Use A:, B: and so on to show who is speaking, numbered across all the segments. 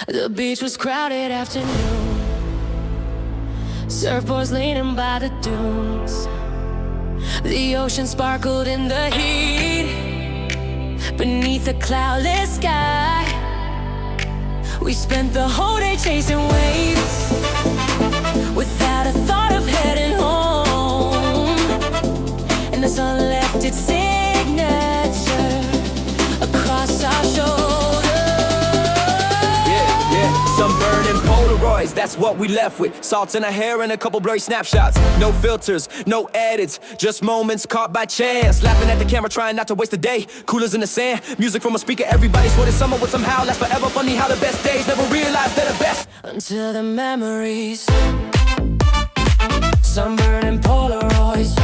A: The beach was crowded afternoon. Surfboards leaning by the dunes. The ocean sparkled in the heat. Beneath a cloudless sky, we spent the whole day chasing waves, without a thought of heading home. And the sun left its signature across our shoulders.
B: Sunburn Polaroids, that's what we left with. Salt in our hair and a couple blurry snapshots. No filters, no edits, just moments caught by chance. Laughing at the camera, trying not to waste a day. Coolers in the sand, music from a speaker. Everybody's for the summer would somehow last forever. Funny how the best days never realize they're the best
A: until the memories. Sunburn Polaroids,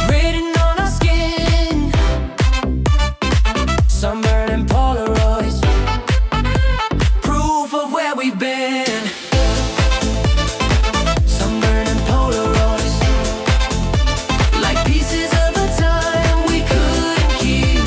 A: written on our skin. Sunburn Polaroids, where we've been. Sunburning Polaroids, like pieces of a time we couldn't keep.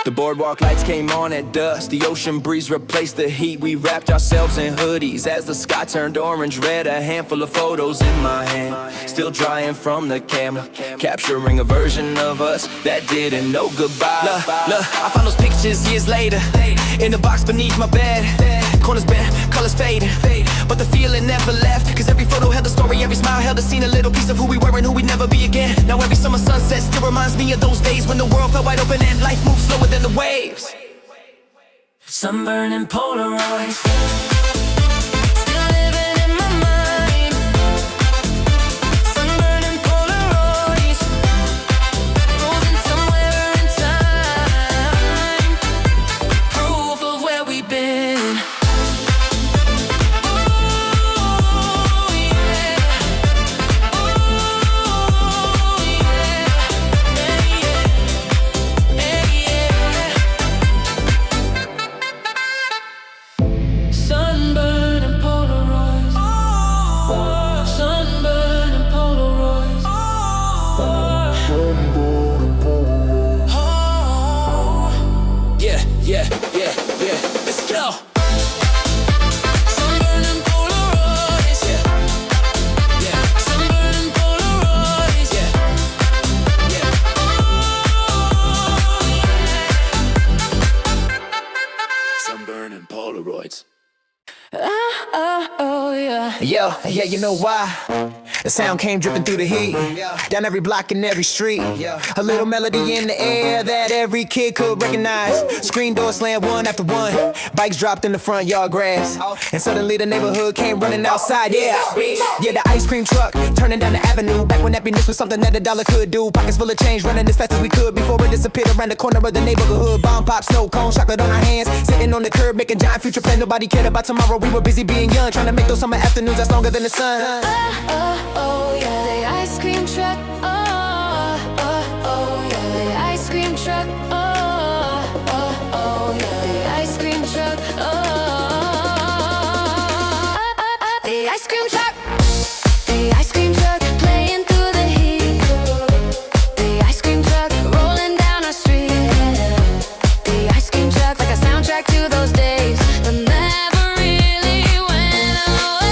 B: The boardwalk lights came on at dusk. The ocean breeze replaced the heat. We wrapped ourselves in hoodies as the sky turned orange red. A handful of photos in my hand, still drying from the camera, capturing a version of us that didn't know goodbye. Look, I found those pictures years later, in the box beneath my bed. Corners bent, colors fading, but the feeling never left. Cause every photo held a story, every smile held a scene. A little piece of who we were and who we'd never be again. Now every summer sunset still reminds me of those days when the world felt wide open and life moved slower than the waves.
A: Sunburning Polaroids,
B: Yeah, you know why? The sound came dripping through the heat, down every block and every street. A little melody in the air that every kid could recognize. Screen doors slammed one after one, bikes dropped in the front yard grass, and suddenly the neighborhood came running outside. Yeah, the ice cream truck turning down the avenue. Back when happiness was something that a dollar could do. Pockets full of change, running as fast as we could before it disappeared around the corner of the neighborhood. Bomb pop, snow cone, chocolate on our hands, sitting on the curb making giant future plans. Nobody cared about tomorrow. We were busy being young, trying to make those summer afternoons last longer than the sun.
A: Oh yeah, the ice cream truck. Oh yeah, the ice cream truck. Oh yeah, the ice cream truck. The ice cream truck. The ice cream truck playing through the heat. The ice cream truck rolling down our street. The ice cream truck like a soundtrack to those days that never really went away.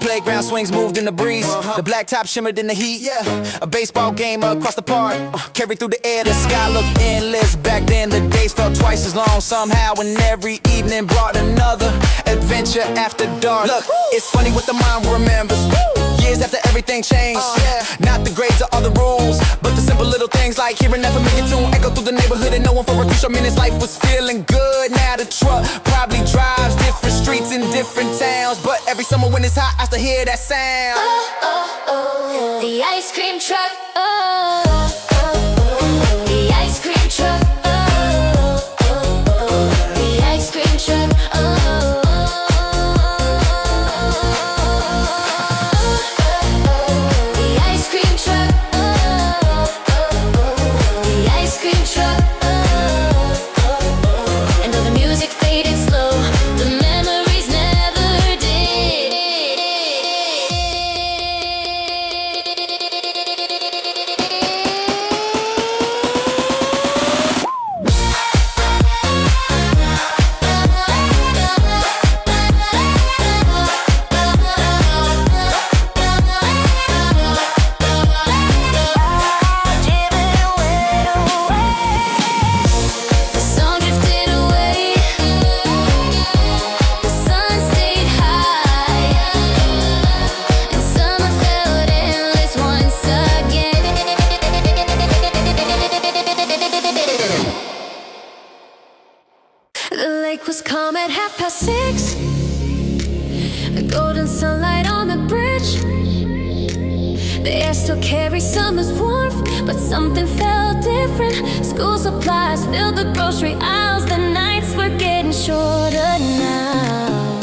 B: Playground swings moved in the breeze. The blacktop shimmered in the heat. A baseball game across the park, carried through the air. The sky looked endless. Back then the days felt twice as long somehow, and every evening brought another adventure after dark. Look, it's funny what the mind remembers. Years after everything changed. Not the grades or all the rules, but the simple little things like hearing that familiar tune echo through the neighborhood and knowing for a few short minutes life was feeling good. Now the truck probably drives different streets in different towns, but every summer when it's hot I still hear that sound.
A: Oh, the ice cream truck. The ice cream truck. The ice cream truck. The ice cream truck. at 6:30. The golden sunlight on the bridge. The air still carries summer's warmth, but something felt different. School supplies filled the grocery aisles. The nights were getting shorter now,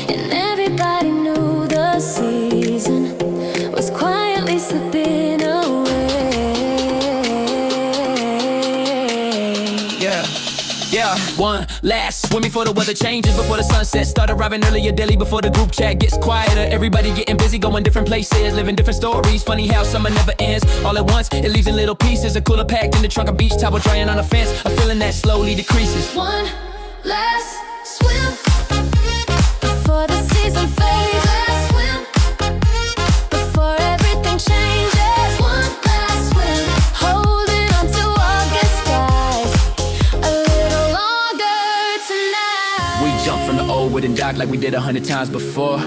A: and everybody knew the season was quietly slipping away.
B: Yeah, one last swim before the weather changes, before the sunset. Start arriving earlier daily before the group chat gets quieter. Everybody getting busy, going different places, living different stories. Funny how summer never ends. All at once, it leaves in little pieces. A cooler packed in the trunk, a beach towel drying on a fence. A feeling that slowly decreases.
A: One last swim before the season fades. Last swim before everything changes. One last swim, holding on to August skies a little longer tonight.
B: We jump from the old wooden dock like we did 100 times before.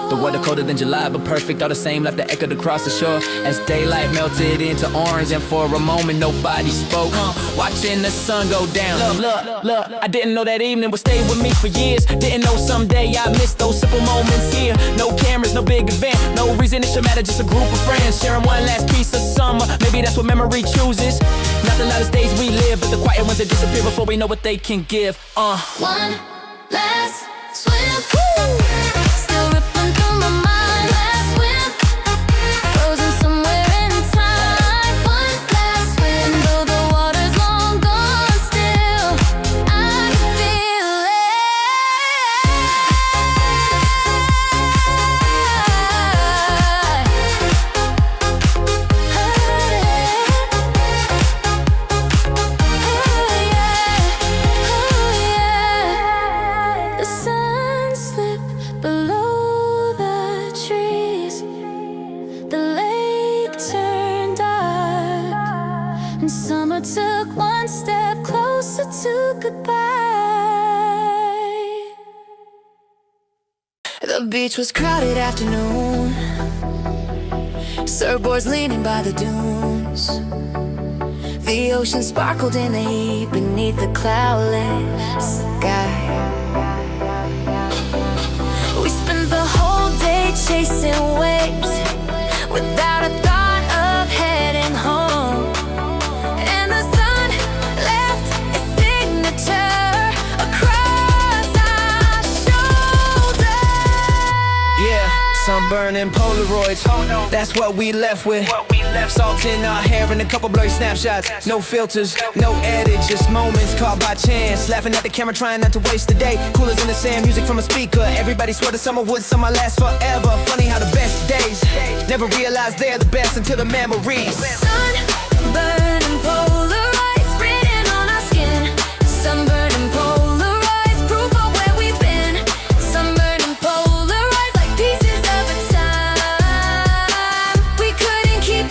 B: The weather colder than July, but perfect, all the same, left the echoed across the shore. As daylight melted into orange, and for a moment nobody spoke. Watching the sun go down. Look, I didn't know that evening would stay with me for years. Didn't know someday I'd miss those simple moments here. No cameras, no big event, no reason it should matter, just a group of friends sharing one last piece of summer. Maybe that's what memory chooses. Not the loudest days we live, but the quiet ones that disappear before we know what they can give.
A: One last swim. Still rippling through my mind. Last swim, frozen somewhere in time. One last swim, though the water's long gone, still I can feel it. The sun slipped below the trees. The lake turned dark, and summer took one step closer to goodbye. The beach was crowded afternoon, surfboards leaning by the dunes. The ocean sparkled in the heat beneath the cloudless sky. We spent the whole day chasing waves without a thought of heading home. And the sun left its signature across our shoulders.
B: Yeah, sunburning Polaroids, that's what we left with. Salt in our hair and a couple blurry snapshots. No filters, no edit, just moments caught by chance. Laughing at the camera, trying not to waste the day. Coolers in the sand, music from a speaker. Everybody swear the summer would, summer last forever. Funny how the best days never realize they're the best until the memories.
A: Sunburning Polaroids written on our skin. Sunburning Polaroids, proof of where we've been. Sunburning Polaroids like pieces of a time we couldn't keep.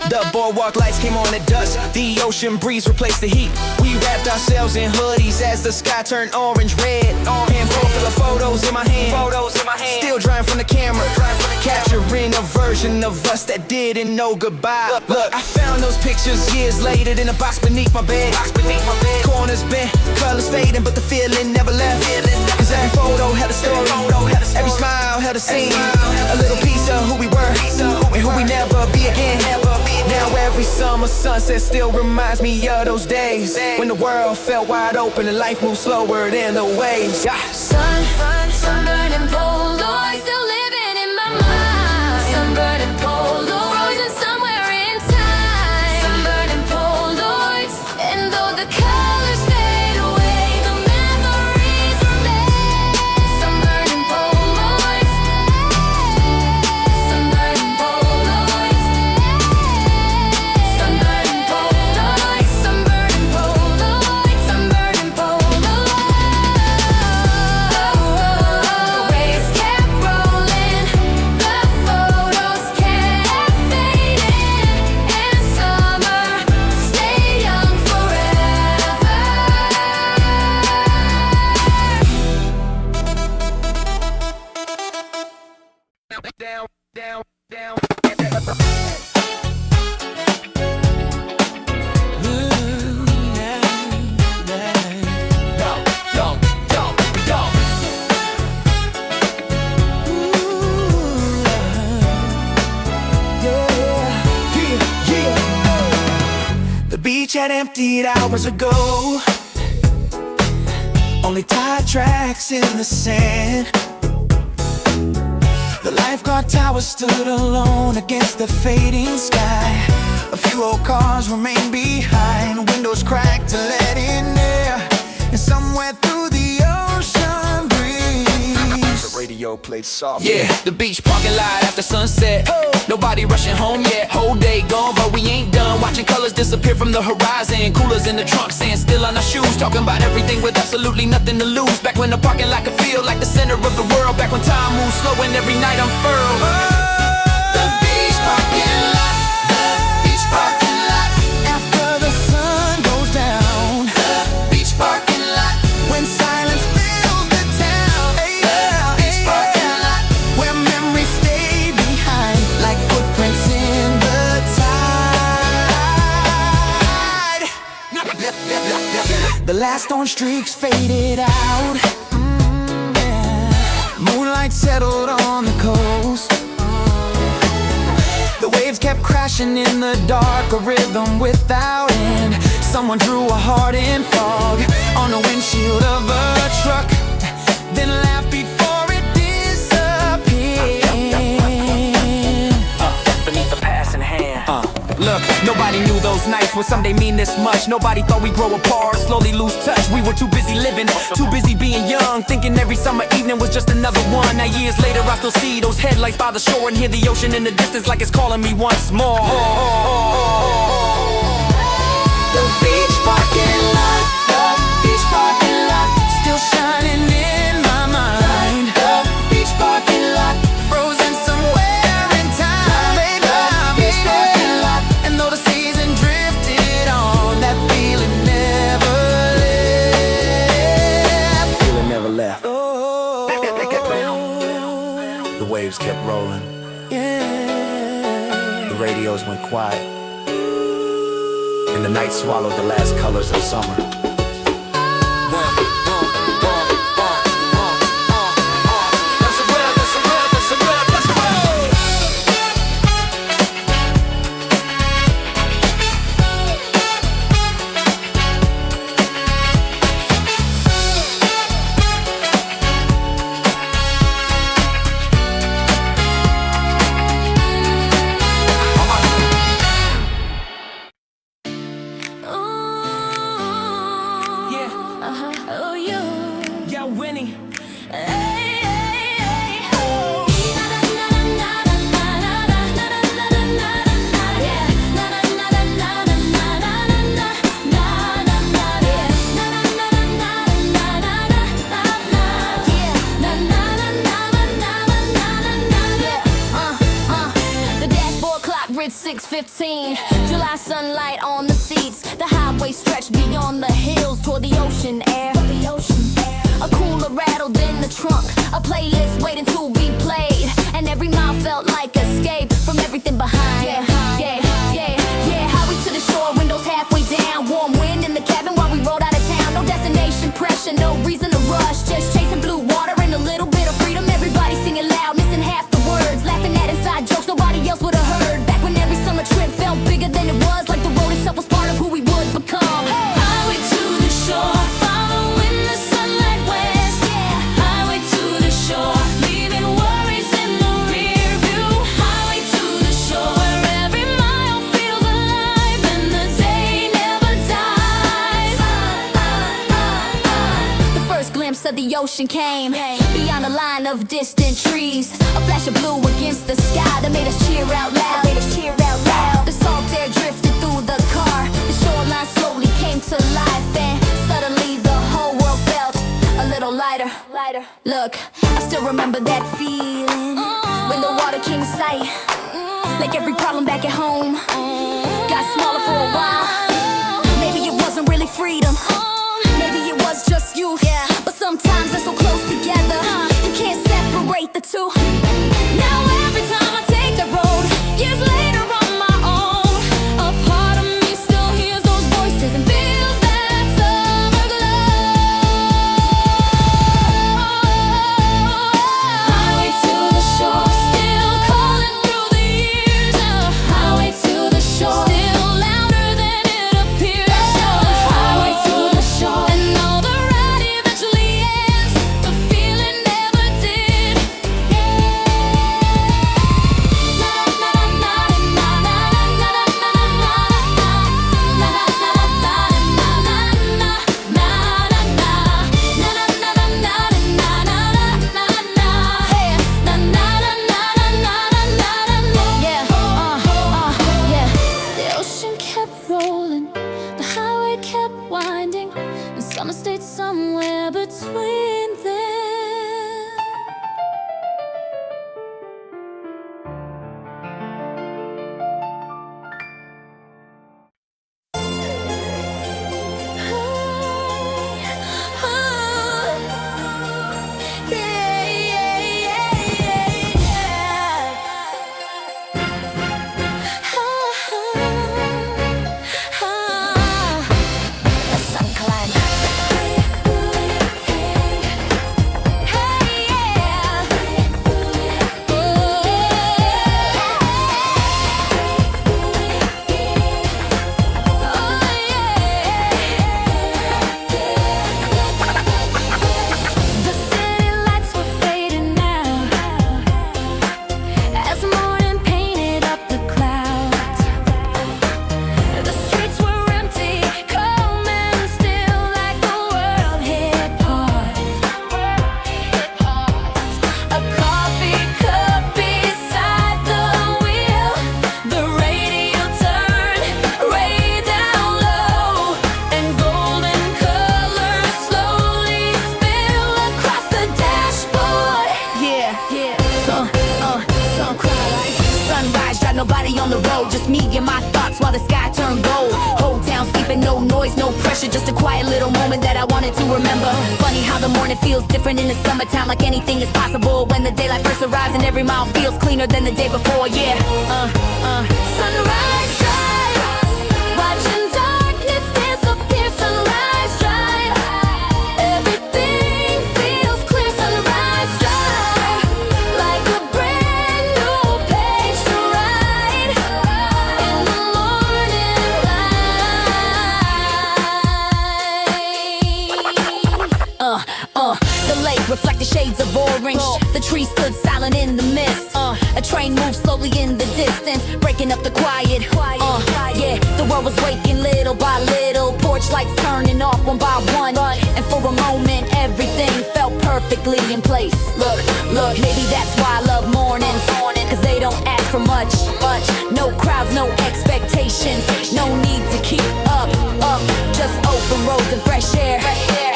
B: The boardwalk lights came on at dusk. The ocean breeze replaced the heat. We wrapped ourselves in hoodies as the sky turned orange red. Handful full of photos in my hand. Still drying from the camera. Capturing a version of us that didn't know goodbye. Look, I found those pictures years later in a box beneath my bed. Corners bent, colors fading, but the feeling never left. Cause every photo had a story. Every smile held a scene. A little piece of who we were and who we never be again. Now every summer sunset still reminds me of those days when the world felt wide open and life moved slower than the waves.
A: Sunburning Polaroids still living in my mind. Sunburning Polaroids, frozen somewhere in time. Sunburning Polaroids, and though the colors fade away, the memories remain. Sunburning Polaroids, sunburning Polaroids, sunburning Polaroids, sunburning Polaroids, sunburning Polaroids. Waves kept rolling.
B: beach had emptied hours ago. Only tide tracks in the sand. The lifeguard tower stood alone against the fading sky. A few old cars remain behind, windows cracked to let in air. And somewhere through the ocean breeze, the radio played soft. Yeah, the beach parking lot after sunset. Nobody rushing home yet. Whole day gone, but we ain't done. Watching colors disappear from the horizon. Coolers in the trunk, saying still on our shoes. Talking about everything with absolutely nothing to lose. Back when the parking lot could feel like the center of the world. Back when time moves slow and every night unfurled. The beach parking lot. The beach parking lot. After the sun goes down. The beach parking lot. When silence fills the town. The beach parking lot. Where memories stay behind like footprints in the tide. The last orange streaks faded out. Moonlight settled on the coast. The waves kept crashing in the dark, a rhythm without end. Someone drew a heart in fog on the windshield of a truck, then laughed before it disappeared. Beneath a passing hand. Look, nobody knew those nights would someday mean this much. Nobody thought we'd grow apart, slowly lose touch. We were too busy living, too busy being young, thinking every summer evening was just another one. Now years later I still see those headlights by the shore and hear the ocean in the distance like it's calling me once more. The beach parking lot, the beach parking lot, still shining in my mind. The beach parking lot, frozen somewhere in time. The beach parking lot, and though the season drifted on, that feeling never left. Feeling never left. Oh, the waves kept rolling. Yeah. The radios went quiet. And the night swallowed the last colors of summer.
A: It's 6:15, July sunlight on the seats. The highway stretched beyond the hills toward the ocean air. A cooler rattled in the trunk, a playlist waiting to be played, and every mile felt like escape from everything behind. Yeah. Highway to the shore, windows halfway down, warm wind in the cabin while we rode out of town. No destination pressure, no reason to rush, just chasing blue water and a little bit of freedom. Everybody singing loud, missing half the words, laughing at inside jokes nobody else would have heard. Back when every summer trip felt bigger than it was, like the road itself was part of who we would become. Highway to the shore, following the sunlight west. Highway to the shore, leaving worries in the rear view. Highway to the shore, where every mile feels alive and the day never dies. The first glimpse of the ocean came beyond a line of distant trees. A flash of blue against the sky that made us cheer out loud. The salt air drifted through the car. The shoreline slowly came to life, and suddenly the whole world felt a little lighter. Look, I still remember that feeling when the water came in sight. Like every problem back at home got smaller for a while. Maybe it wasn't really freedom, maybe it was just youth. But sometimes they're so close together, you can't separate the two. Now every time I take the road, years later on my own, a part of me still hears those voices and feels that summer glow. Highway to the shore, still calling through the years. Highway to the shore, still louder than it appears.
C: in my thoughts while the sky turned gold. Whole town sleeping, no noise, no pressure, just a quiet little moment that I wanted to remember. Funny how the morning feels different in the summertime, like anything is possible when the daylight first arrives and every mile feels cleaner than the day before. Yeah, sunrise drive, watching darkness disappear. Sunrise drive, everything feels clear. Sunrise drive, like a brand new page to write in the morning light. The lake reflected shades of orange. The trees stood silent in the mist. A train moved slowly in the distance, breaking up the quiet. Yeah, the world was waking little by little. Porch lights turning off one by one, and for a moment everything felt perfectly in place. Look, maybe that's why I love mornings, cause they don't ask for much. No crowds, no expectations, no need to keep up. Just open roads and fresh air,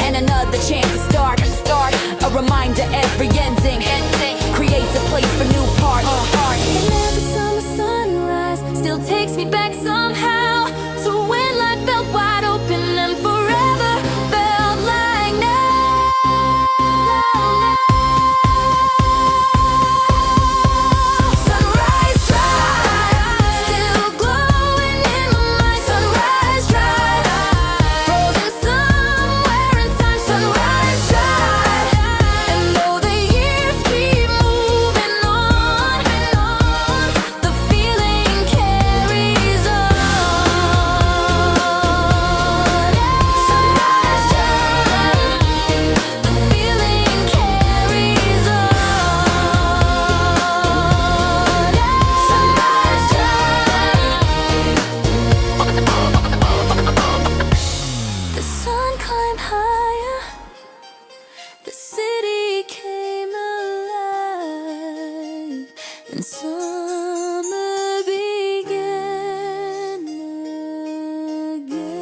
C: and another chance to start. A reminder every ending creates a place for new parts. Every summer sunrise still takes me back somehow to when life felt wide open and forever felt like now. Sunrise drive, still glowing in my mind. Sunrise drive, frozen somewhere in time. Sunrise drive, and though the years keep moving on, the feeling carries on. Sunrise drive, the feeling carries on. Sunrise drive. The sun climbed higher, the city came alive, and summer began again.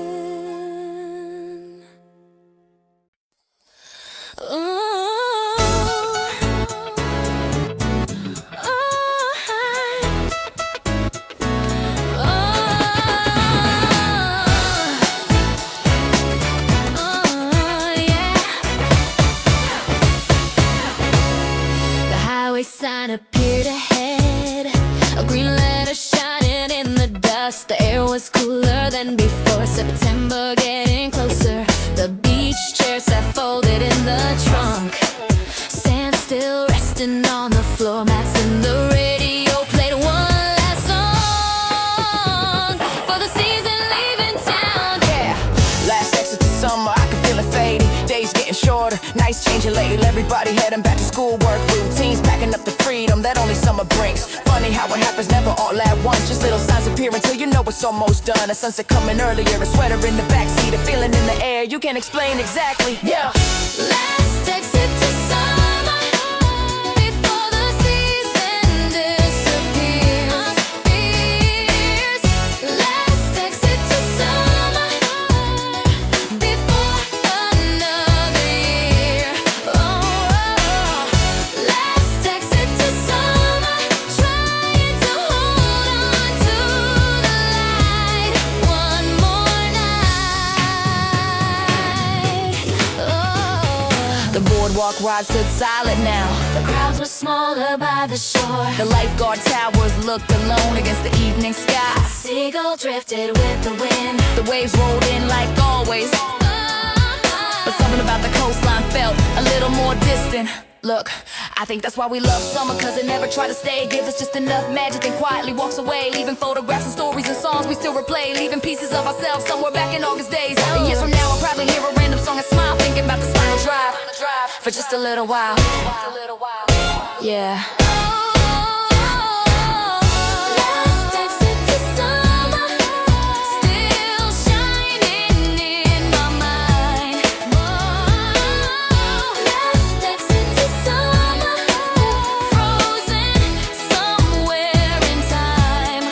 C: The highway sign appeared ahead, a green letter shining in the dust. The air was cooler than before, September getting closer. The beach chair sat folded in the trunk, sand still resting on the floor mats, and the radio played one last song for the season leaving town.
D: Yeah, last exit to summer, I can feel it fading. Days getting shorter, nights changing lately. Everybody heading back to school, work routines, packing up the freedom that only summer brings. Funny how it happens, never all at once. Just little signs appear until you know it's almost done. A sunset coming earlier, a sweater in the backseat, a feeling in the air you can't explain exactly. Yeah.
C: Last exit to summer before the season disappears. Last exit to summer before another year. Last exit to summer, trying to hold on to the light one more night.
D: The boardwalk ride stood silent now.
C: The crowds were smaller by the shore.
D: The lifeguard towers looked alone against the evening sky.
C: Seagull drifted with the wind.
D: The waves rolled in like always, but something about the coastline felt a little more distant. Look, I think that's why we love summer, cause it never try to stay. Gives us just enough magic, then quietly walks away, leaving photographs and stories and songs we still replay, leaving pieces of ourselves somewhere back in August days. And years from now I'll probably hear a random song and smile, thinking about the final drive for just a little while. Yeah.
C: Last exit to summer, still shining in my mind. Last exit to summer, frozen somewhere in time.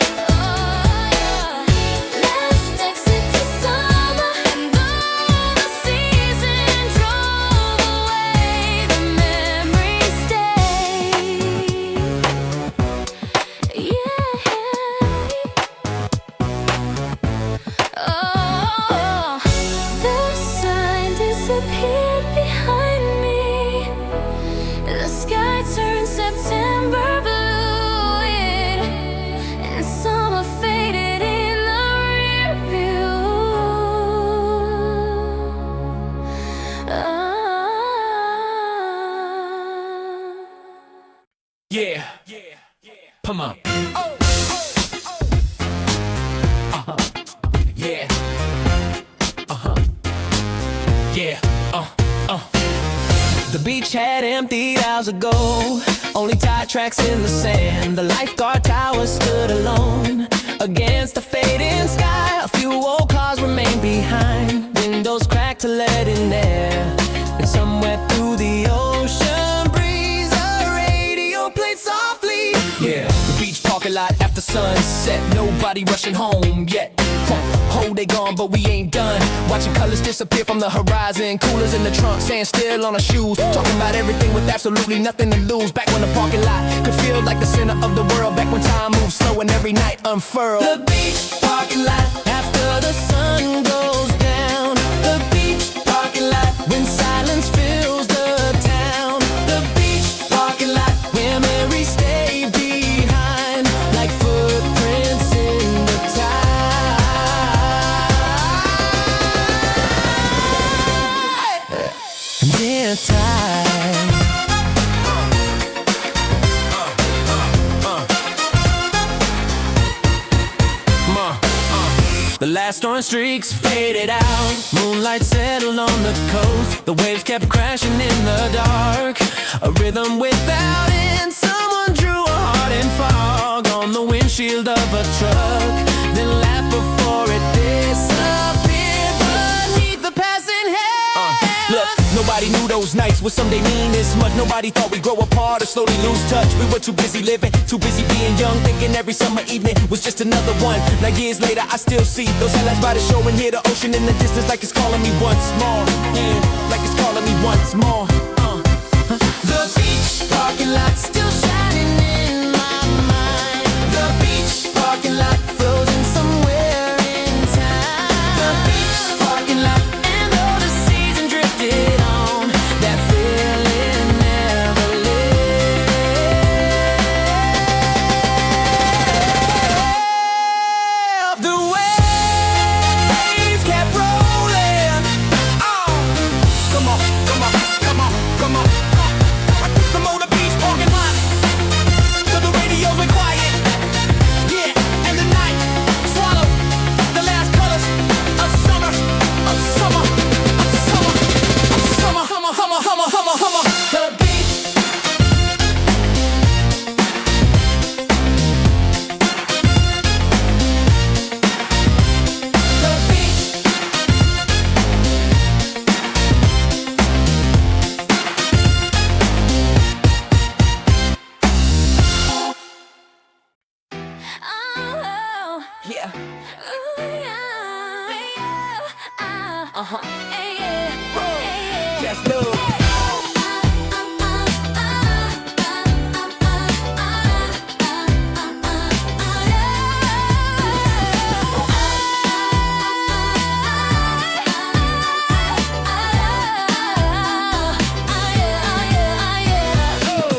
C: Last exit to summer, and though the season drove away, the memories stay.
B: beach had emptied hours ago. Only tide tracks in the sand. The lifeguard tower stood alone against the fading sky. A few old cars remain behind. Windows cracked to let in air. And somewhere through the ocean breeze, a radio played softly. Yeah, the beach parking lot after sunset. Nobody rushing home yet. Oh, they gone, but we ain't done. Watching colors disappear from the horizon. Coolers in the trunk, staying still on our shoes. Talking about everything with absolutely nothing to lose. Back when the parking lot could feel like the center of the world. Back when time moved slow and every night unfurled. The beach parking lot after the sun goes down. The beach parking lot when silence fills the town. The beach parking lot where memories stay behind like footprints in the tide. Time. The last orange streaks faded out. Moonlight settled on the coast. The waves kept crashing in the dark. A rhythm without end. Someone drew a heart in fog on the windshield of a truck. Then laughed before it disappeared beneath the passing head. Look, nobody knew those nights would someday mean this much. Nobody thought we'd grow apart or slowly lose touch. We were too busy living, too busy being young, thinking every summer evening was just another one. Now years later I still see those headlights by the shore and hear the ocean in the distance like it's calling me once more. Yeah, like it's calling me once more. The beach parking lot still shining in my mind. The beach parking lot frozen somewhere in time. The beach parking lot, and though the season drifted on, that feeling never left. The waves kept rolling. Oh, come on, come on, come on, come on. The motor beach parking lot, till the radio's been quiet. Yeah, and the night swallowed the last colors of summer, of summer, of summer, of summer. Hummer, hummer, hummer, hummer, hummer. The beach. The beach.
C: Oh,
B: Yeah.
C: ooh, yeah.
B: Uh-huh.
C: Hey, yeah. Hey, yeah.
B: Yes, no.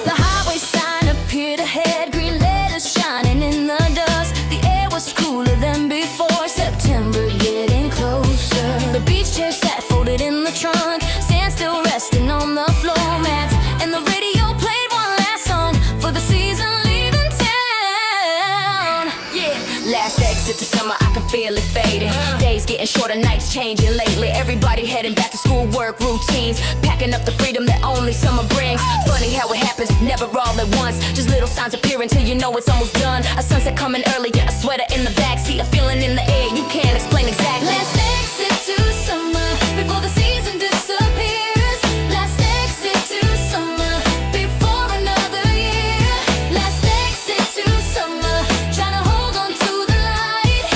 C: The highway sign appeared ahead, green letters shining in the dust. The air was cooler than before, September getting closer. The beach chair sat folded in the trunk, sand still resting on the floor mats, and the radio played one last song for the season leaving town. Yeah, last exit to summer, I can feel it fading. Days getting shorter, nights changing lately. Everybody heading back to school, work routines, packing up the freedom that only summer brings. Funny how it happens, never all at once. Just little signs appear until you know it's almost done. A sunset coming early, a sweater in the backseat, a feeling in the air you can't explain exactly. Let's exit to summer before the season disappears. Let's exit to summer before another year. Let's exit to summer, trying to hold on to the light.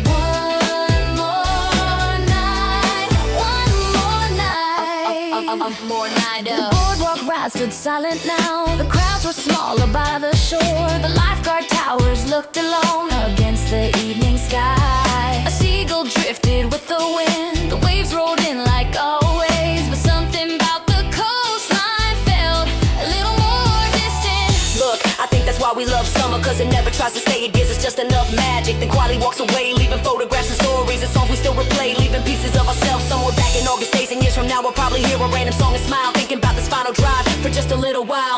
C: One more night, one more night. More night. The boardwalk ride stood silent now. The crowds were smaller by the shore. The lifeguard towers looked alone against the evening sky. A seagull drifted with the wind. The waves rolled in like always, but something about the coastline felt a little more distant.
D: Look, I think that's why we love summer, cause it never tries to stay. It gives us just enough magic. Then quietly walks away, leaving photographs and stories and songs we still replay, leaving pieces of ourselves somewhere back in August days. And years from now we'll probably hear a random song and smile, thinking about this final drive for just a little while.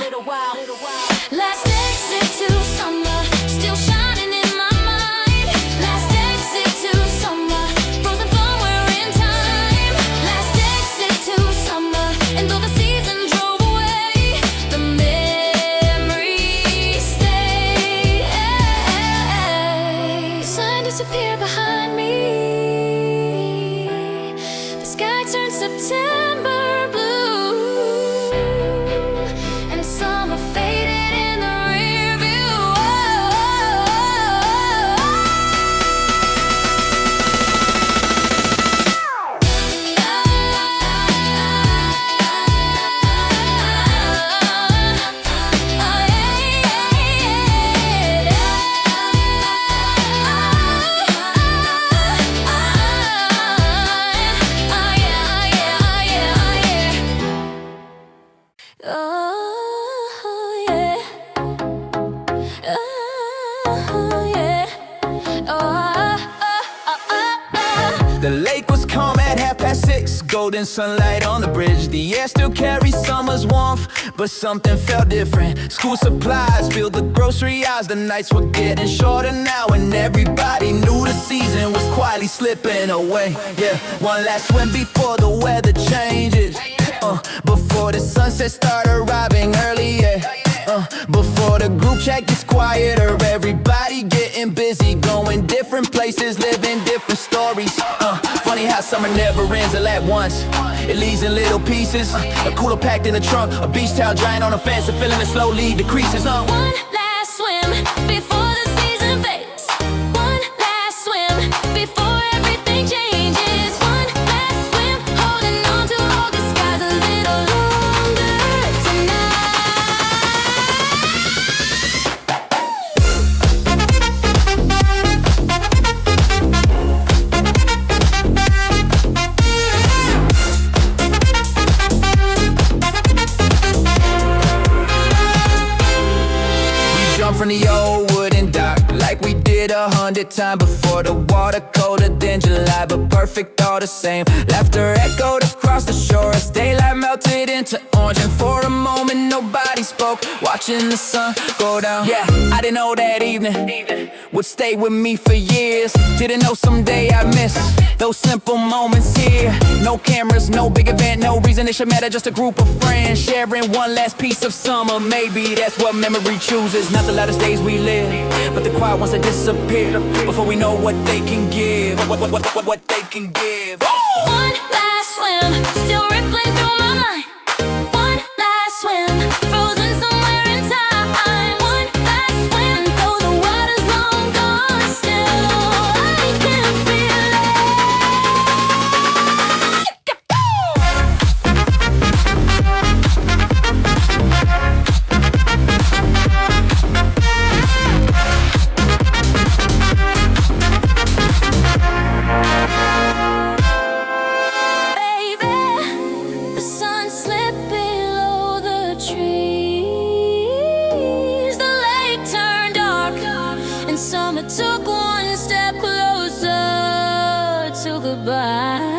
C: Last exit to summer, still shining in my mind. Last exit to summer, frozen somewhere in time. Last exit to summer, and though the season drove away,
A: disappear behind me. The sky turns September blue, and summer faded in the rear view.
B: The lake was calm at 6:30. Golden sunlight on the bridge. The air still carries summer's warmth, but something felt different. School supplies filled the grocery aisles. The nights were getting shorter now, and everybody knew the season was quietly slipping away. Yeah, one last swim before the weather changes. Before the sunset start arriving early, yeah. Before the group chat gets quieter, everybody getting busy, going different places, living different stories. Funny how summer never ends all at once. It leaves in little pieces. A cooler packed in the trunk, a beach towel drying on a fence, and feeling it slowly decreases.
A: One last swim before the season fades. One last swim before everything changes. One last swim, holding on to August skies a little longer tonight.
B: From the old wooden dock, like we did 100 times before. The water colder than July, but perfect all the same. Laughter echoed across the shore as daylight melted into orange, and for a moment nobody spoke, watching the sun go down. Yeah, I didn't know that evening would stay with me for years. Didn't know someday I'd miss those simple moments here. No cameras, no big event, no reason it should matter, just a group of friends sharing one last piece of summer. Maybe that's what memory chooses. Not the loudest days we live, but the quiet ones that disappear before we know what they can give. What they can give.
A: One last swim, still rippling through my mind. One last swim, frozen somewhere in time. One last swim, though the water's long gone, still I can feel took one step closer to goodbye.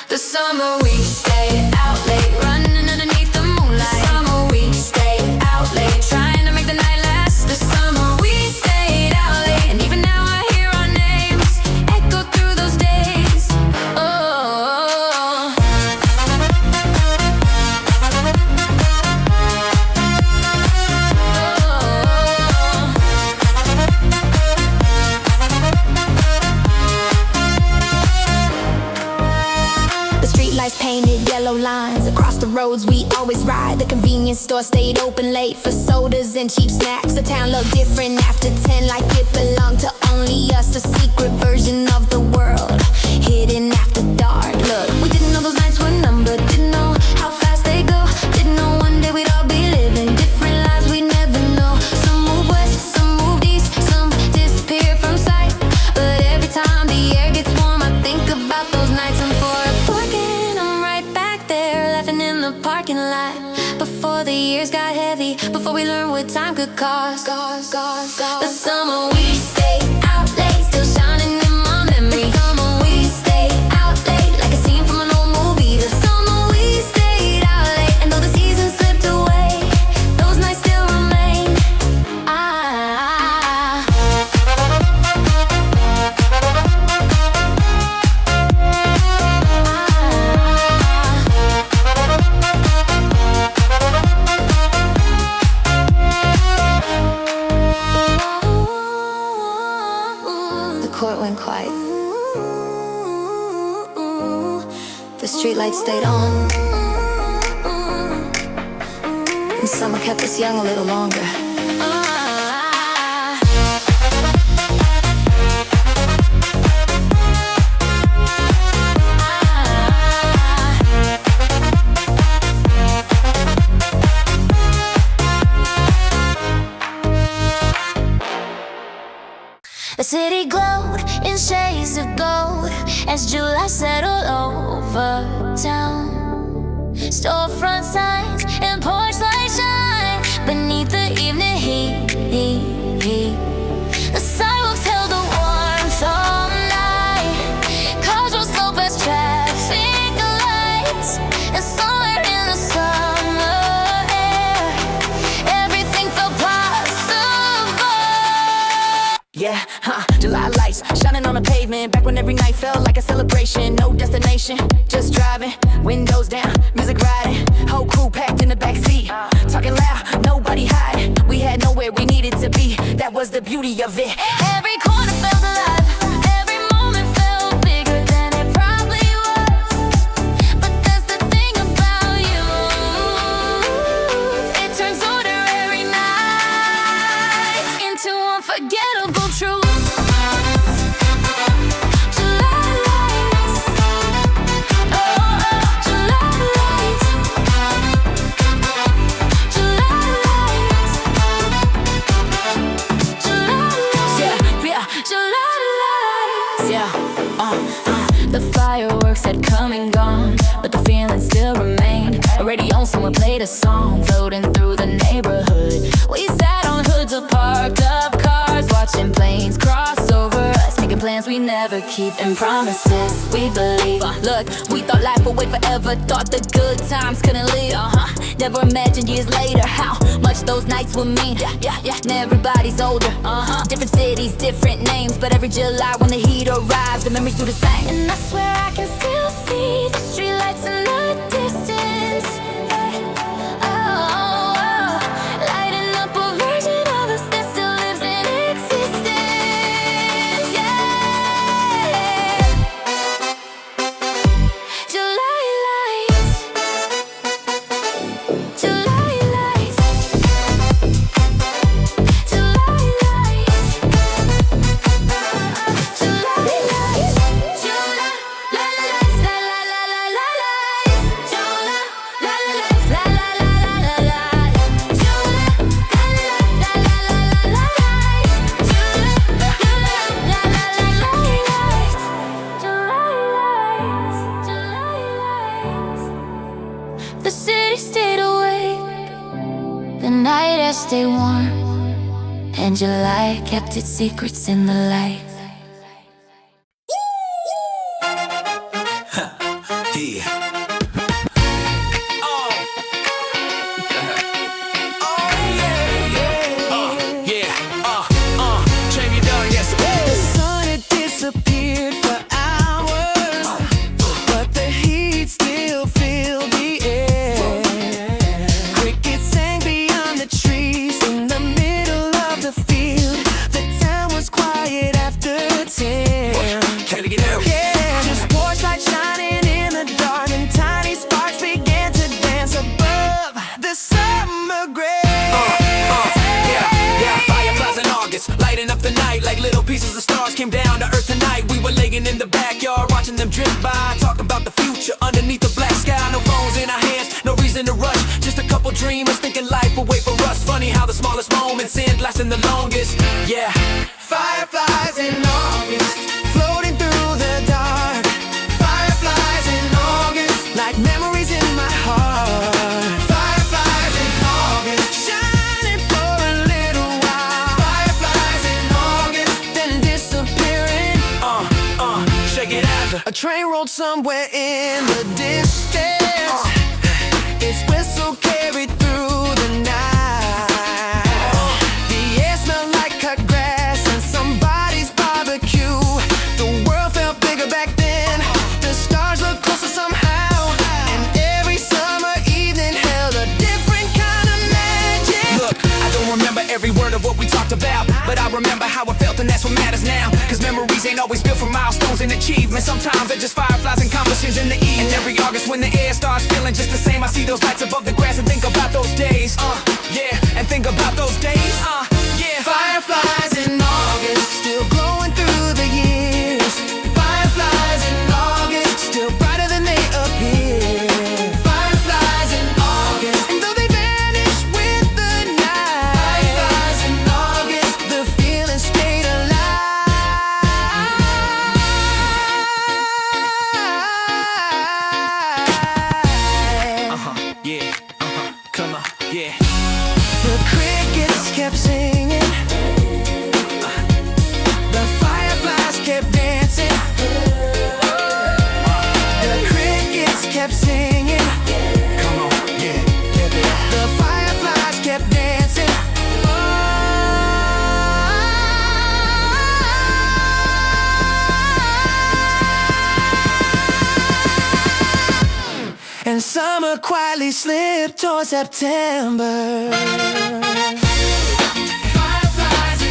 A: The summer we stay out late, running underneath the moonlight. The summer we stay out late, trying to make the night last. The summer we stayed out late, and even now I hear our names echo through those days.
C: lines. Across the roads we always ride. The convenience store stayed open late for sodas and cheap snacks. The town looked different after 10, like it belonged to only us. A secret version of the world, hidden after dark. Look, we didn't know those nights were numbered, didn't know how fast they go, didn't know one day we'd all be living different lives we'd never know. Some move west, some move east, some disappear from sight. But every time the air gets warm, I think about those nights. I'm for a fork and I'm right back there, laughing in the parking lot. Before the years got heavy, before we learned what time could cost. The summer we stayed out late, still shining in my memory. The summer we stayed out late, like a scene from an old movie. The summer we stayed out late, and though the season slipped away, those nights still remain. The court went quiet. The streetlights stayed on. And summer kept us young a little longer.
E: The city glowed in shades of gold as July settled over town. Storefront signs and porch lights shine beneath the evening heat. The sidewalks held the warmth all night. Cars rolled slow past traffic lights, and somewhere in the summer air, everything felt possible.
D: Yeah, July lights shining on the pavement. Back when every night felt like a celebration. No destination, just driving, windows down, music riding. Whole crew packed in the backseat, talking loud, nobody hiding. We had nowhere we needed to be, that was the beauty of it.
E: Every corner felt alive, every moment felt bigger than it probably was. But that's the thing about you, it turns ordinary nights into unforgettable truths.
D: The fireworks had come and gone, but the feeling still remained. A radio, someone played a song, floating through the neighborhood. We sat on hoods of parked up cars, watching planes cross over us, making plans we never keep, and promises we believe. Look, we thought life would wait forever, thought the good times couldn't leave. Never imagined years later how much those nights would mean. And everybody's older, different cities, different names, but every July when the heat arrives, the memories do the same.
E: And I swear I can still see the streetlights in the distance. Oh, lighting up a version of us that still lives in existence. Yeah, July lights, July lights, July lights, July lights, July. The city stayed awake, the night air stayed warm, and July kept its secrets in the light.
F: The sun had disappeared for hours, but the heat still filled the air. Crickets sang beyond the trees in the middle of the field. The town was quiet after
B: in a rush. Just a couple dreamers thinking life will wait for us. Funny how the smallest moments end lasting the longest. Yeah.
F: Fireflies in August, floating through the dark. Fireflies in August, like memories in my heart. Fireflies in August, shining for a little while. Fireflies in August, then disappearing.
B: Shake it out.
F: A train rolled somewhere in the distance. Its whistle carried through the night. The air smelled like cut grass and somebody's barbecue. The world felt bigger back then. The stars looked closer somehow. And every summer evening held a different kind of magic.
B: Look, I don't remember every word of what we talked about, but I remember how it felt, and that's what matters now. Cause memories ain't always built from milestones and achievements. Sometimes they're just fireflies and conversations in the evening. And every August when the air starts feeling just the same, I see those lights above the grass and think about those days. Yeah, and think about those days. Yeah.
F: Fireflies in August, still glowing through the years. Fireflies in August, still brighter than they appear. Fireflies in August, and though they vanish with the night. Fireflies in August, the feeling stayed alive.
B: Yeah, come on, yeah.
F: The crickets kept singing. The fireflies kept dancing. The crickets kept singing.
B: Come on, yeah.
F: The fireflies kept dancing. And summer quietly slipped towards September. Fireflies in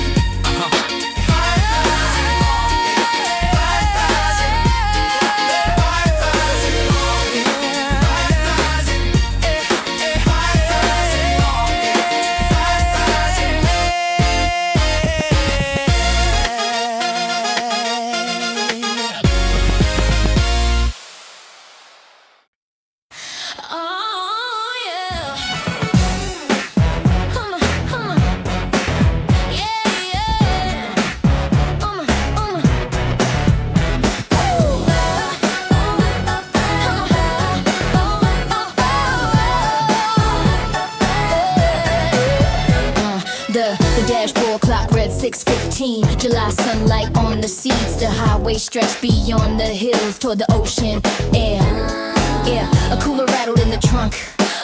C: The dashboard clock read 6:15. July sunlight on the seats. The highway stretched beyond the hills toward the ocean air. Yeah, a cooler rattled in the trunk.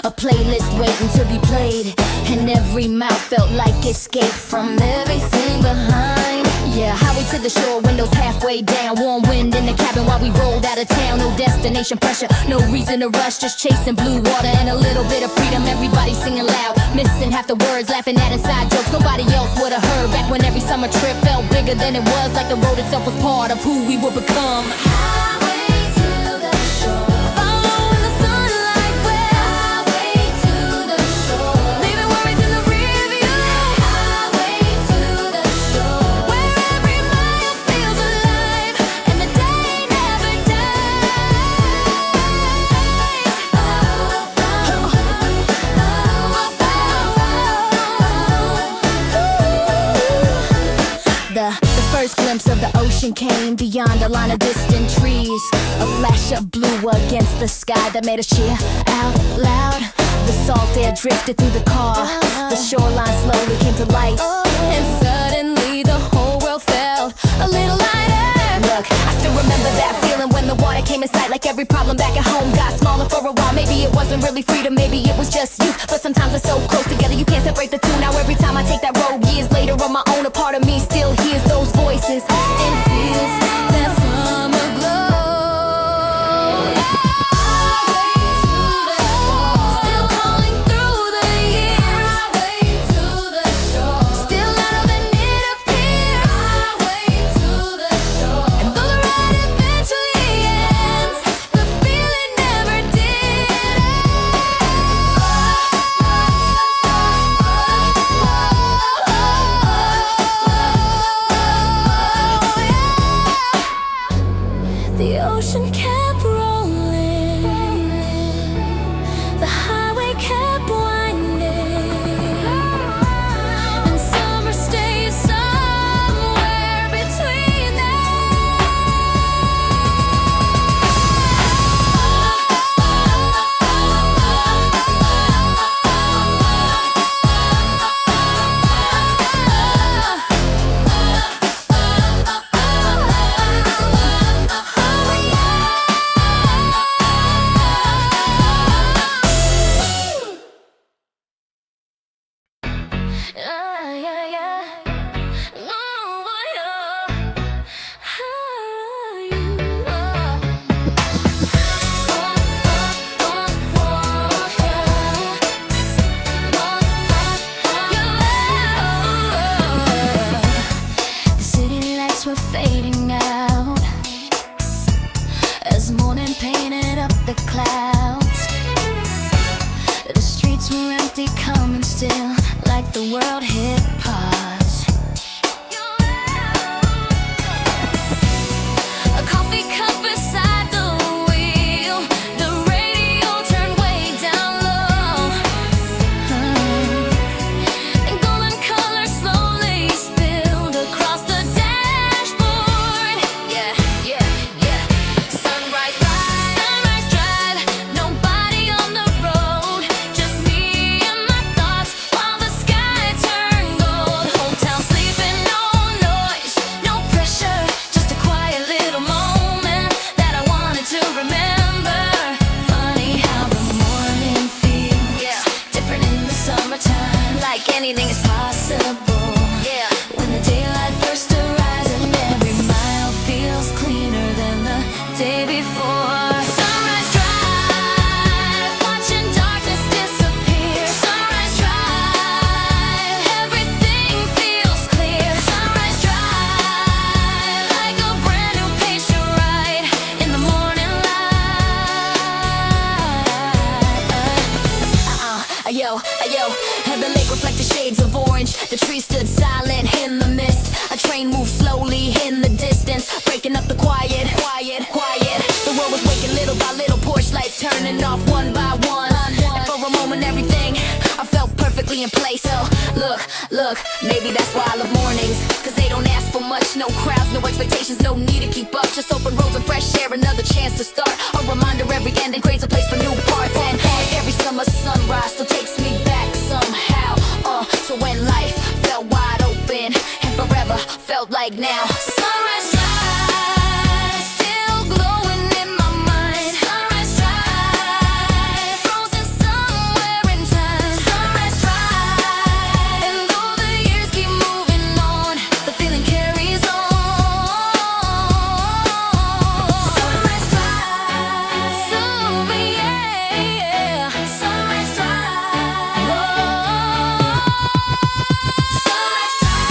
C: A playlist waiting to be played. And every mouth felt like escape from everything behind. Yeah, highway to the shore, windows halfway down. Warm wind in the cabin while we rolled out of town. No destination pressure, no reason to rush. Just chasing blue water and a little bit of freedom. Everybody singing loud, missing half the words, laughing at inside jokes nobody else would have heard. Back when every summer trip felt bigger than it was, like the road itself was part of who we would become.
E: Highway to the shore, following the sunlight west. Highway to the shore, leaving worries in the rear view. Highway to the shore, where every mile feels alive and the day never dies.
C: The first glimpse of the ocean came beyond a line of distant trees. A flash of blue against the sky that made us cheer out loud. The salt air drifted through the car. The shoreline slowly came to light.
A: And suddenly the whole world felt a little lighter.
C: Look, I still remember that feeling when the water came in sight. Like every problem back at home got smaller for a while. Maybe it wasn't really freedom, maybe it was just youth. But sometimes we're so close together you can't separate the two. Now every time I take that road years later on my own, a part of me still hears those voices and feels that summer glow.
E: Still calling through the years. Highway to the shore, still louder than it appears. Highway to the shore, and though the ride eventually ends, the feeling never did. The ocean kept rolling, the highway
C: Look, maybe that's why I love mornings, cause they don't ask for much. No crowds, no expectations, no need to keep up. Just open roads and fresh air, another chance to start. A reminder every ending creates a place for new parts. And every summer sunrise still takes me back somehow to when life felt wide open and forever felt like now. Sunrise drive, still glowing in my mind. Sunrise drive, frozen somewhere in time. Sunrise drive, and though the years keep moving on, the feeling carries on. Sunrise drive, so yeah, sunrise drive. Whoa. Sunrise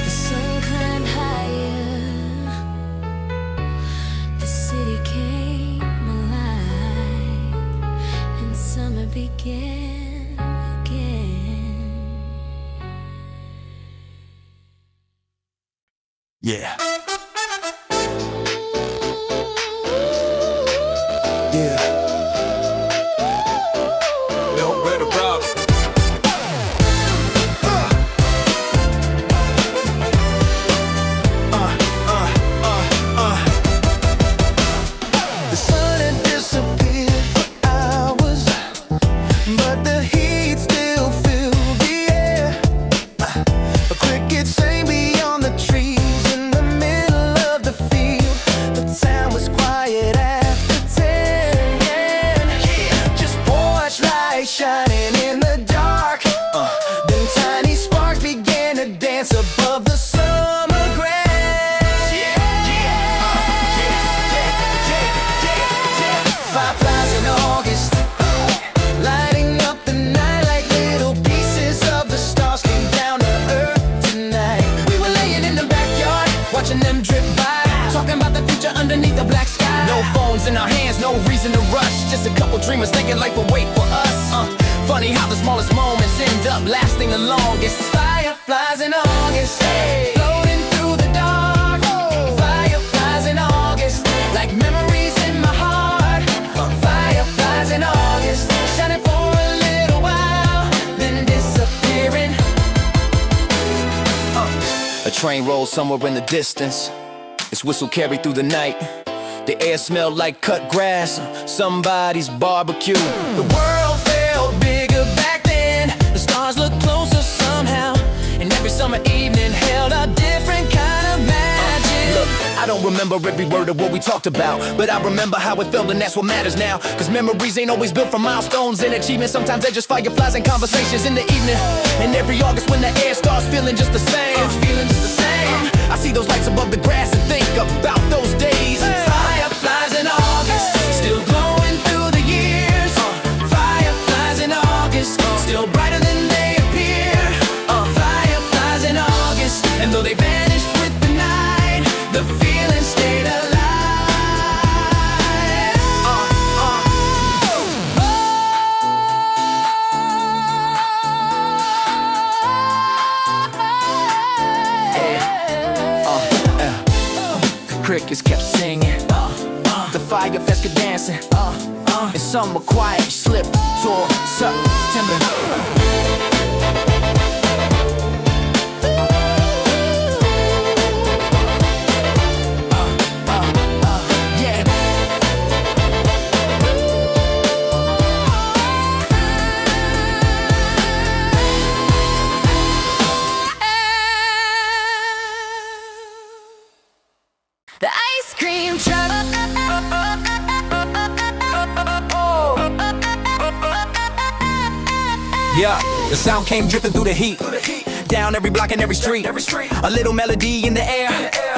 C: The sun climbed higher, the city came alive, and summer began again.
B: Yeah. Yeah. No better problem.
F: The sun had disappeared for hours, but the heat still filled the air. A cricket sang beyond the trees in the middle of the field. The town was quiet after 10. Just porch lights shining in the dark. Then tiny sparks began to dance above the summer grass. Fireflies in August, lighting up the night like little pieces of the stars came down to earth tonight. We were laying in the backyard, watching them drift by, talking about the future underneath the black sky. No phones in our hands, no reason to rush, just a couple dreamers thinking life will wait for us. Funny how the smallest moments end up lasting the longest. Fireflies in August, floating through the dark. Fireflies in August, like memories in my heart. Fireflies in August, shining for a little while, then disappearing.
B: A train rolls somewhere in the distance. Its whistle carried through the night. The air smelled like cut grass, somebody's barbecue.
F: The world felt bigger back then. The stars looked closer somehow, and every summer evening held a different kind of magic.
B: Look, I don't remember every word of what we talked about, but I remember how it felt, and that's what matters now. Cause memories ain't always built from milestones and achievements. Sometimes they're just fireflies and conversations in the evening. And every August when the air starts feeling just the same, I see those lights above the grass and think about those days.
F: Fireflies in August, still glowing through the years. Fireflies in August, still brighter than they appear. Fireflies in August, and though they vanished with the night, the feeling stayed alive.
B: Crickets kept singing, the fireflies kept dancing, and some were quiet, slipped toward September.
C: The ice cream truck.
B: Yeah, the sound came drifting through the heat, down every block and every street. A little melody in the air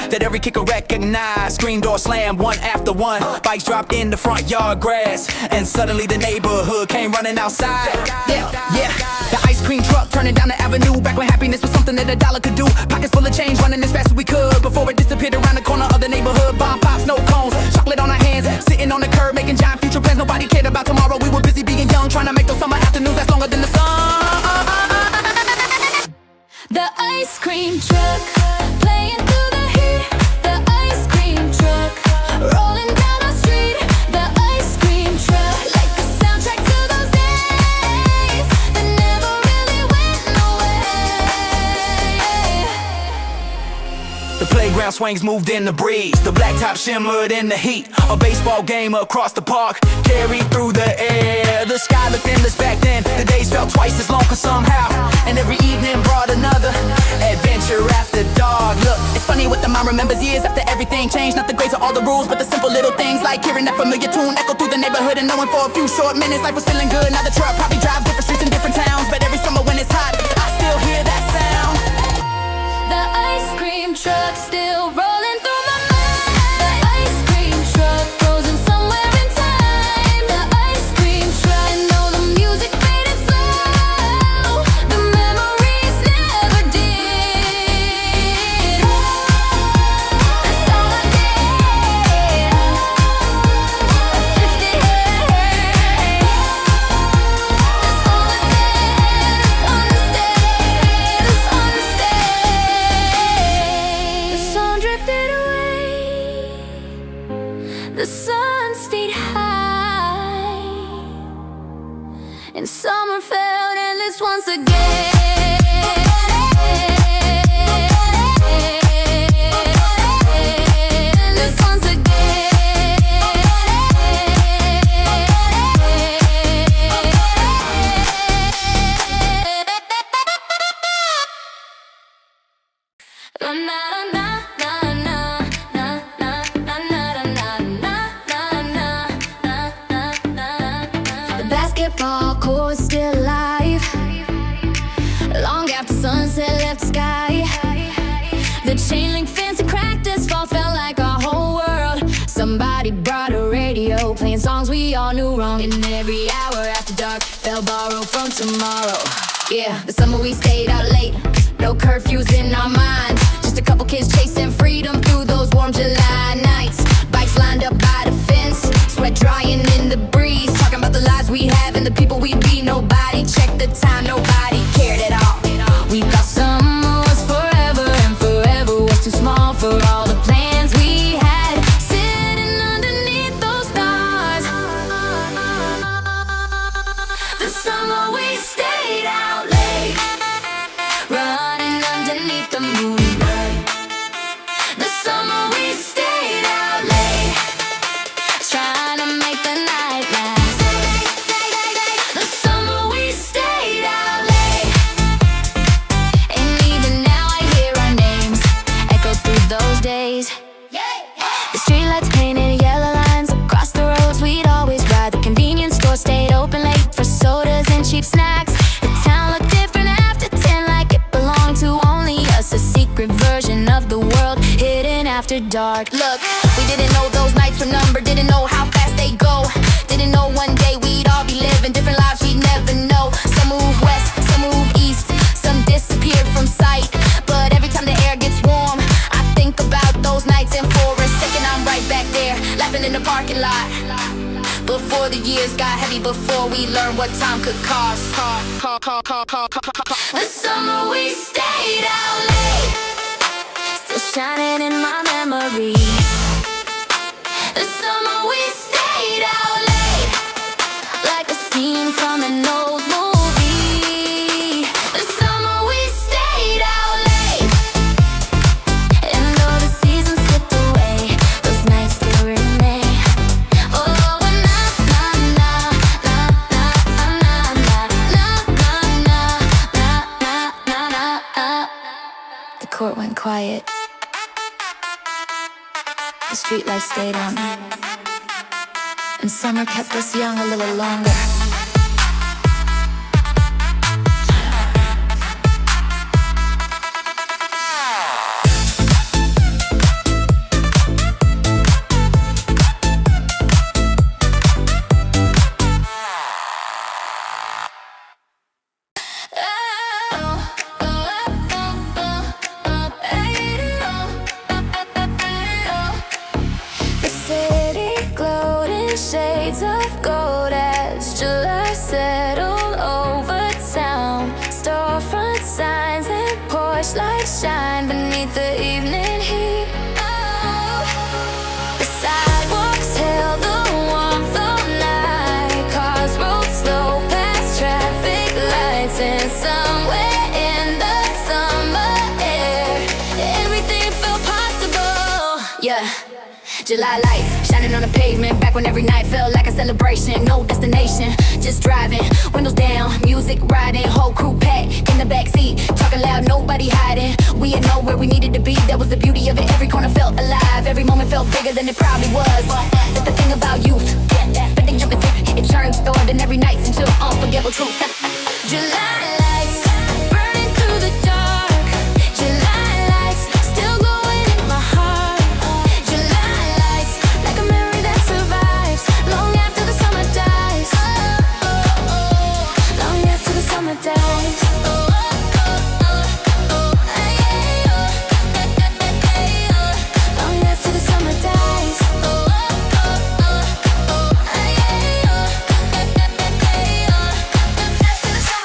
B: that every kicker recognized. Screen door slammed one after one. Bikes dropped in the front yard grass, and suddenly the neighborhood came running outside. Yeah, the ice cream truck turning down the avenue. Back when happiness was something that a dollar could do. Pockets full of change, running as fast as we could before it disappeared around the corner of the neighborhood. Bomb pops, no cones, chocolate on our hands, sitting on the curb making giant future plans. Nobody cared about tomorrow. We were busy being young, trying to make those summer afternoons last longer than the sun.
C: The ice cream truck, playing through the heat. The ice cream truck, rolling
B: swings moved in the breeze. The blacktop shimmered in the heat. A baseball game across the park carried through the air. The sky looked endless back then. The days felt twice as long, cause somehow, and every evening brought another adventure after dark. Look, it's funny what the mind remembers years after everything changed. Not the grades or all the rules, but the simple little things, like hearing that familiar tune echo through the neighborhood and knowing for a few short minutes life was feeling good. Now the truck probably drives different streets in different towns, but every summer when it's hot, I still hear that sound.
A: The ice cream truck still rolling through my mind. The ice cream truck frozen somewhere in time. The ice cream truck, I know the music faded slow. The memories never did. That's all I did. I drifted. That's all I did. The sun drifted away. The sun stayed high, and summer felt endless once again. Endless once again. Na na na na na na na na na na na. The basketball court's still alive, long after sunset left the sky. The chain link fence and cracked asphalt felt like our whole world. Somebody brought a radio playing songs we all knew wrong, and every hour after dark felt borrowed from tomorrow. Yeah, the summer we stayed out late, no curfews in our minds. Just a couple kids chasing freedom through those warm July nights. Bikes lined up by the fence, sweat drying in the breeze. Talking about the lives we have and the people we be. Nobody checked the time, nobody cared at all. We thought summer was forever, and forever was too small for all the plans we had. Sitting underneath those stars. The summer we stayed out late, running underneath the moonlight. The summer we stayed out late, trying to make the night last. The summer we stayed out late, and even now I hear our names echo through those days. The streetlights painted yellow lines across the roads we'd always ride. The convenience store stayed open late for sodas and cheap snacks. The town looked different after 10, like it belonged to only us. A secret version of the world hidden after dark. Look, we didn't know those nights were numbered, didn't know how fast they go. Didn't know one day we'd all be living different lives we'd never know. Some move west, some move east, some disappeared from sight. But every time the air gets warm, I think about those nights, and for a second I'm right back there, laughing in the parking lot. Before the years got heavy, before we learned what time could cost. The summer we stayed out late, still shining in my memory. The summer we stayed out late, like a scene from an old movie. The summer we stayed out late, and though the seasons slipped away, those nights still remain. Oh, na na na na na na na na na na na. The court went quiet. The streetlights stayed on, and summer kept us young a little longer. The city glowed in shades of gold as July settled over town. Storefront signs and porch lights shine beneath the evening heat. Oh, the sidewalks held the warmth all night. Cars rolled slow past traffic lights, and somewhere in the summer air, everything felt possible.
C: July lights shining on the pavement, back when every night felt like a celebration. No destination, just driving, windows down, music riding, whole crew packed in the backseat, talking loud, nobody hiding. We had know where we needed to be, that was the beauty of it. Every corner felt alive, every moment felt bigger than it probably was. That's the thing about youth, but they jump it turns ordinary nights into unforgettable truth. July lights burning through the dark, July lights still glowing in my heart, July lights like a memory that survives long after the summer dies, long after the summer dies. Long after the summer dies.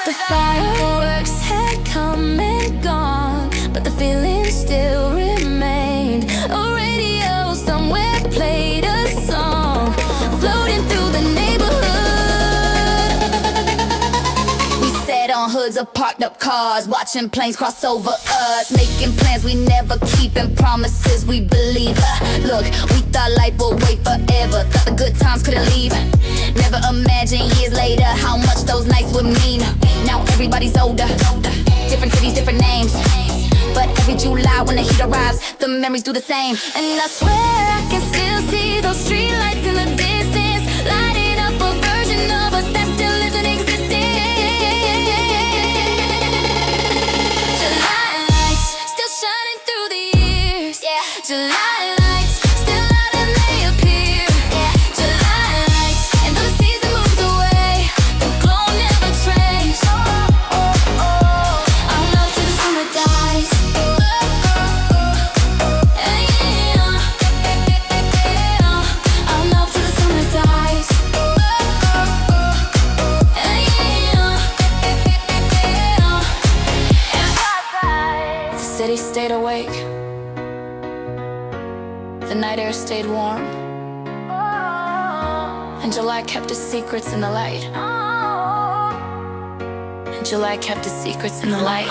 C: The fireworks had come and gone, but the feeling still remained. A radio somewhere played a song, floating through the neighborhood. We sat on hoods of parked up cars, watching planes cross over us, making plans we never keep and promises we believe. Look, we thought life would wait forever, thought the good times couldn't leave. Never imagined years later how much those nights would mean. Now everybody's older, different cities, different names, but every July when the heat arrives, the memories do the same. And I swear I can still see those streetlights in the distance, lighting up a version of us that still lives in existence. July lights still shining through the years, July lights still out and they appear, July lights, and though the season moves away, the glow never trains. Our love till the summer dies. Our love till the summer dies. The city stayed awake, the night air stayed warm, and July kept its secrets in the light. And July kept its secrets in the light.